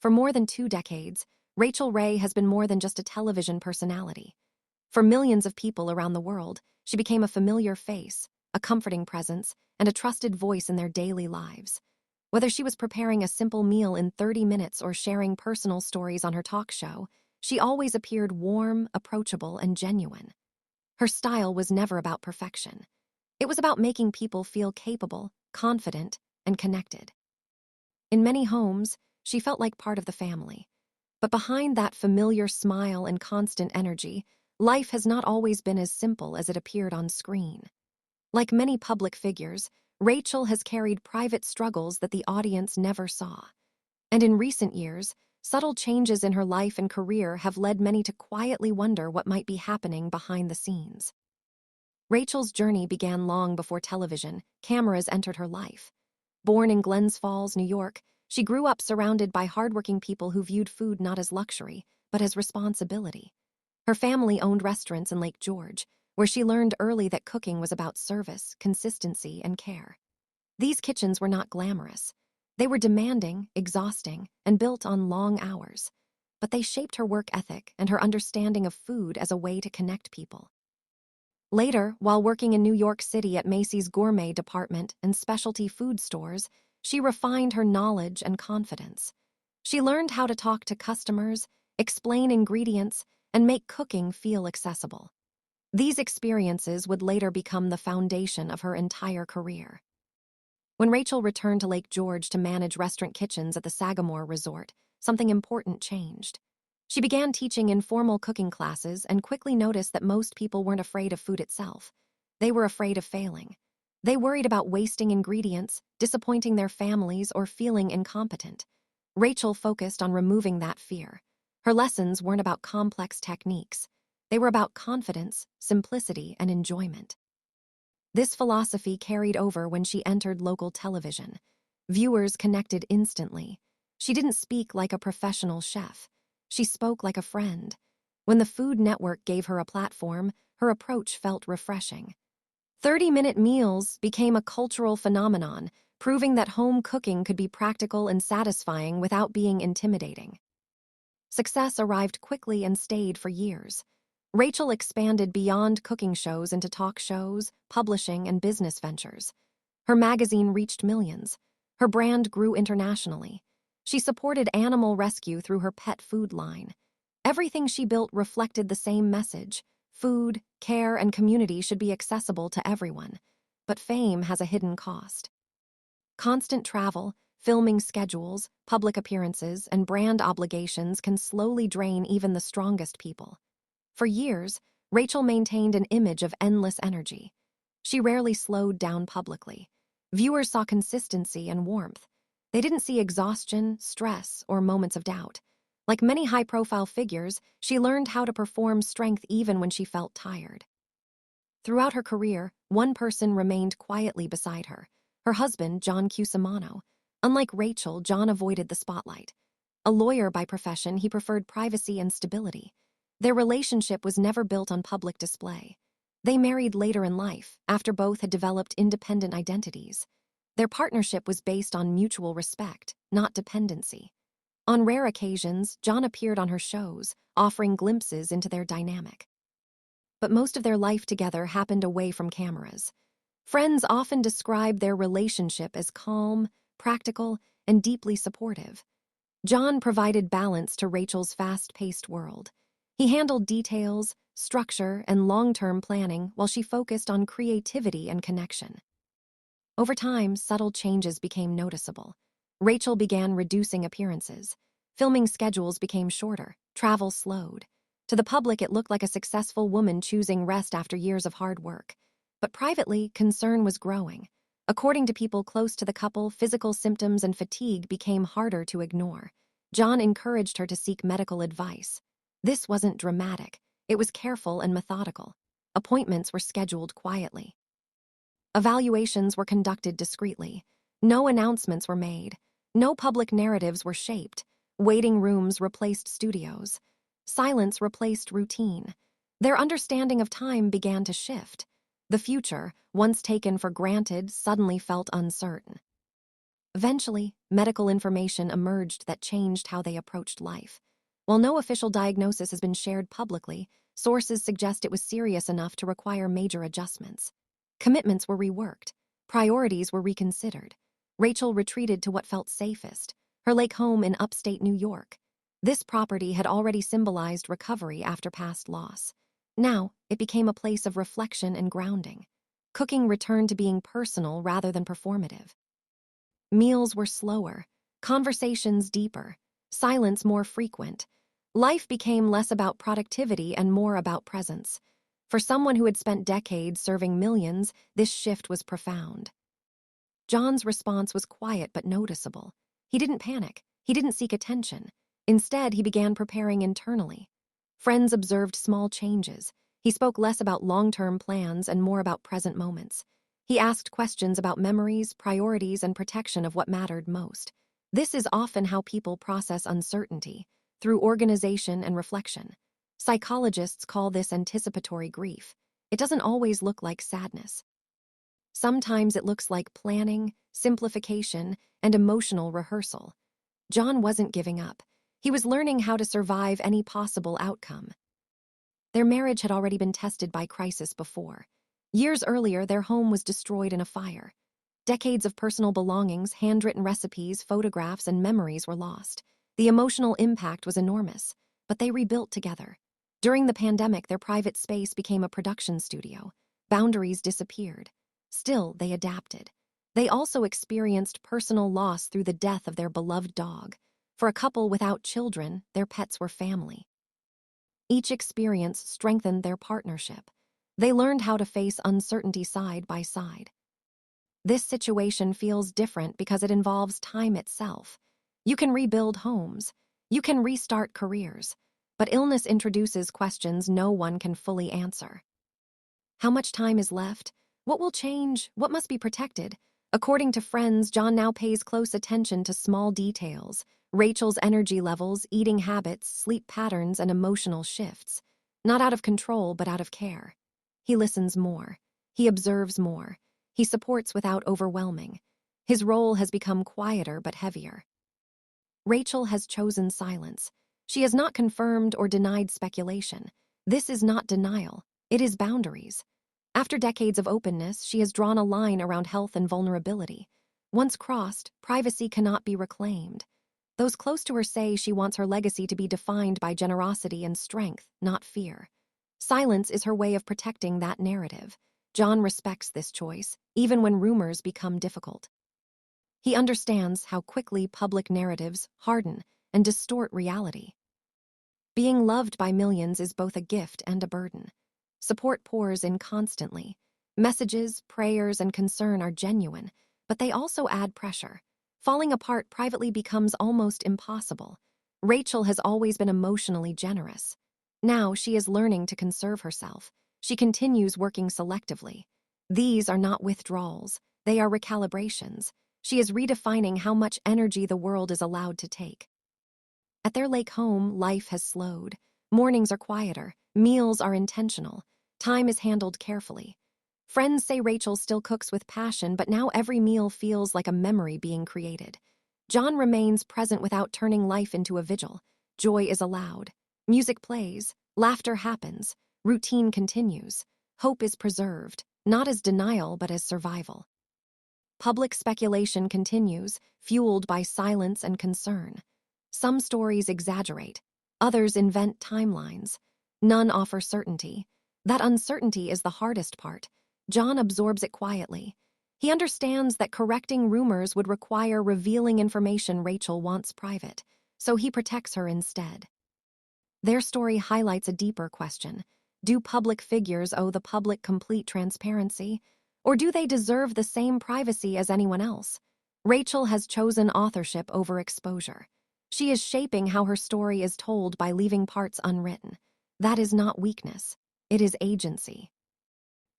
For more than 2 decades, Rachael Ray has been more than just a television personality. For millions of people around the world, she became a familiar face, a comforting presence, and a trusted voice in their daily lives. Whether she was preparing a simple meal in 30 minutes or sharing personal stories on her talk show, she always appeared warm, approachable, and genuine. Her style was never about perfection. It was about making people feel capable, confident, and connected. In many homes, she felt like part of the family. But behind that familiar smile and constant energy, life has not always been as simple as it appeared on screen. Like many public figures, Rachael has carried private struggles that the audience never saw. And in recent years, subtle changes in her life and career have led many to quietly wonder what might be happening behind the scenes. Rachael's journey began long before television, cameras entered her life. Born in Glens Falls, New York, she grew up surrounded by hardworking people who viewed food not as luxury, but as responsibility. Her family owned restaurants in Lake George, where she learned early that cooking was about service, consistency, and care. These kitchens were not glamorous. They were demanding, exhausting, and built on long hours. But they shaped her work ethic and her understanding of food as a way to connect people. Later, while working in New York City at Macy's gourmet department and specialty food stores, she refined her knowledge and confidence. She learned how to talk to customers, explain ingredients, and make cooking feel accessible. These experiences would later become the foundation of her entire career. When Rachael returned to Lake George to manage restaurant kitchens at the Sagamore Resort, something important changed. She began teaching informal cooking classes and quickly noticed that most people weren't afraid of food itself. They were afraid of failing. They worried about wasting ingredients, disappointing their families, or feeling incompetent. Rachael focused on removing that fear. Her lessons weren't about complex techniques. They were about confidence, simplicity, and enjoyment. This philosophy carried over when she entered local television. Viewers connected instantly. She didn't speak like a professional chef. She spoke like a friend. When the Food Network gave her a platform, her approach felt refreshing. 30-minute meals became a cultural phenomenon, proving that home cooking could be practical and satisfying without being intimidating. Success arrived quickly and stayed for years. Rachael expanded beyond cooking shows into talk shows, publishing, and business ventures. Her magazine reached millions. Her brand grew internationally. She supported animal rescue through her pet food line. Everything she built reflected the same message: food, care, and community should be accessible to everyone. But fame has a hidden cost. Constant travel, filming schedules, public appearances, and brand obligations can slowly drain even the strongest people. For years, Rachael maintained an image of endless energy. She rarely slowed down publicly. Viewers saw consistency and warmth. They didn't see exhaustion, stress, or moments of doubt. Like many high-profile figures, she learned how to perform strength even when she felt tired. Throughout her career, one person remained quietly beside her: her husband, John Cusimano. Unlike Rachael, John avoided the spotlight. A lawyer by profession, he preferred privacy and stability. Their relationship was never built on public display. They married later in life, after both had developed independent identities. Their partnership was based on mutual respect, not dependency. On rare occasions, John appeared on her shows, offering glimpses into their dynamic. But most of their life together happened away from cameras. Friends often describe their relationship as calm, practical, and deeply supportive. John provided balance to Rachael's fast-paced world. He handled details, structure, and long-term planning while she focused on creativity and connection. Over time, subtle changes became noticeable. Rachael began reducing appearances. Filming schedules became shorter, travel slowed. To the public, it looked like a successful woman choosing rest after years of hard work. But privately, concern was growing. According to people close to the couple, physical symptoms and fatigue became harder to ignore. John encouraged her to seek medical advice. This wasn't dramatic. It was careful and methodical. Appointments were scheduled quietly. Evaluations were conducted discreetly. No announcements were made. No public narratives were shaped. Waiting rooms replaced studios. Silence replaced routine. Their understanding of time began to shift. The future, once taken for granted, suddenly felt uncertain. Eventually, medical information emerged that changed how they approached life. While no official diagnosis has been shared publicly, sources suggest it was serious enough to require major adjustments. Commitments were reworked. Priorities were reconsidered. Rachael retreated to what felt safest, her lake home in upstate New York. This property had already symbolized recovery after past loss. Now, it became a place of reflection and grounding. Cooking returned to being personal rather than performative. Meals were slower, conversations deeper, silence more frequent. Life became less about productivity and more about presence. For someone who had spent decades serving millions, this shift was profound. John's response was quiet but noticeable. He didn't panic. He didn't seek attention. Instead, he began preparing internally. Friends observed small changes. He spoke less about long-term plans and more about present moments. He asked questions about memories, priorities, and protection of what mattered most. This is often how people process uncertainty, through organization and reflection. Psychologists call this anticipatory grief. It doesn't always look like sadness. Sometimes it looks like planning, simplification, and emotional rehearsal. John wasn't giving up. He was learning how to survive any possible outcome. Their marriage had already been tested by crisis before. Years earlier, their home was destroyed in a fire. Decades of personal belongings, handwritten recipes, photographs, and memories were lost. The emotional impact was enormous, but they rebuilt together. During the pandemic, their private space became a production studio. Boundaries disappeared. Still, they adapted. They also experienced personal loss through the death of their beloved dog. For a couple without children, their pets were family. Each experience strengthened their partnership. They learned how to face uncertainty side by side. This situation feels different because it involves time itself. You can rebuild homes. You can restart careers. But illness introduces questions no one can fully answer. How much time is left? What will change? What must be protected? According to friends, John now pays close attention to small details. Rachel's energy levels, eating habits, sleep patterns, and emotional shifts. Not out of control, but out of care. He listens more. He observes more. He supports without overwhelming. His role has become quieter but heavier. Rachael has chosen silence. She has not confirmed or denied speculation. This is not denial. It is boundaries. After decades of openness, she has drawn a line around health and vulnerability. Once crossed, privacy cannot be reclaimed. Those close to her say she wants her legacy to be defined by generosity and strength, not fear. Silence is her way of protecting that narrative. John respects this choice, even when rumors become difficult. He understands how quickly public narratives harden and distort reality. Being loved by millions is both a gift and a burden. Support pours in constantly. Messages, prayers, and concern are genuine, but they also add pressure. Falling apart privately becomes almost impossible. Rachael has always been emotionally generous. Now she is learning to conserve herself. She continues working selectively. These are not withdrawals. They are recalibrations. She is redefining how much energy the world is allowed to take. At their lake home, life has slowed. Mornings are quieter. Meals are intentional. Time is handled carefully. Friends say Rachael still cooks with passion, but now every meal feels like a memory being created. John remains present without turning life into a vigil. Joy is allowed. Music plays. Laughter happens. Routine continues. Hope is preserved, not as denial but as survival. Public speculation continues, fueled by silence and concern. Some stories exaggerate. Others invent timelines. None offer certainty. That uncertainty is the hardest part. John absorbs it quietly. He understands that correcting rumors would require revealing information Rachael wants private, so he protects her instead. Their story highlights a deeper question. Do public figures owe the public complete transparency? Or do they deserve the same privacy as anyone else? Rachael has chosen authorship over exposure. She is shaping how her story is told by leaving parts unwritten. That is not weakness. It is agency.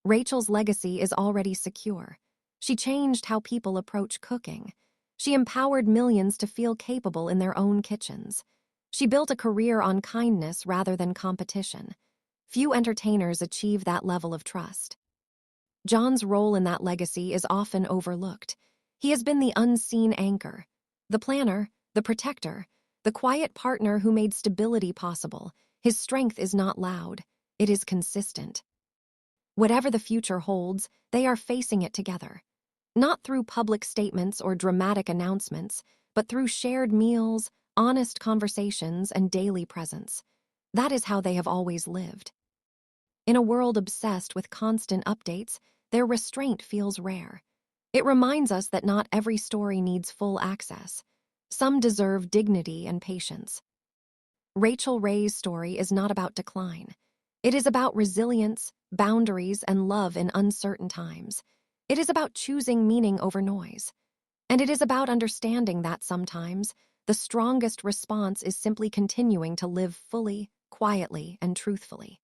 Rachael's legacy is already secure. She changed how people approach cooking. She empowered millions to feel capable in their own kitchens. She built a career on kindness rather than competition. Few entertainers achieve that level of trust. John's role in that legacy is often overlooked. He has been the unseen anchor, the planner, the protector, the quiet partner who made stability possible. His strength is not loud, it is consistent. Whatever the future holds, they are facing it together. Not through public statements or dramatic announcements, but through shared meals, honest conversations, and daily presence. That is how they have always lived. In a world obsessed with constant updates, their restraint feels rare. It reminds us that not every story needs full access. Some deserve dignity and patience. Rachael Ray's story is not about decline. It is about resilience, boundaries, and love in uncertain times. It is about choosing meaning over noise. And it is about understanding that sometimes the strongest response is simply continuing to live fully, quietly, and truthfully.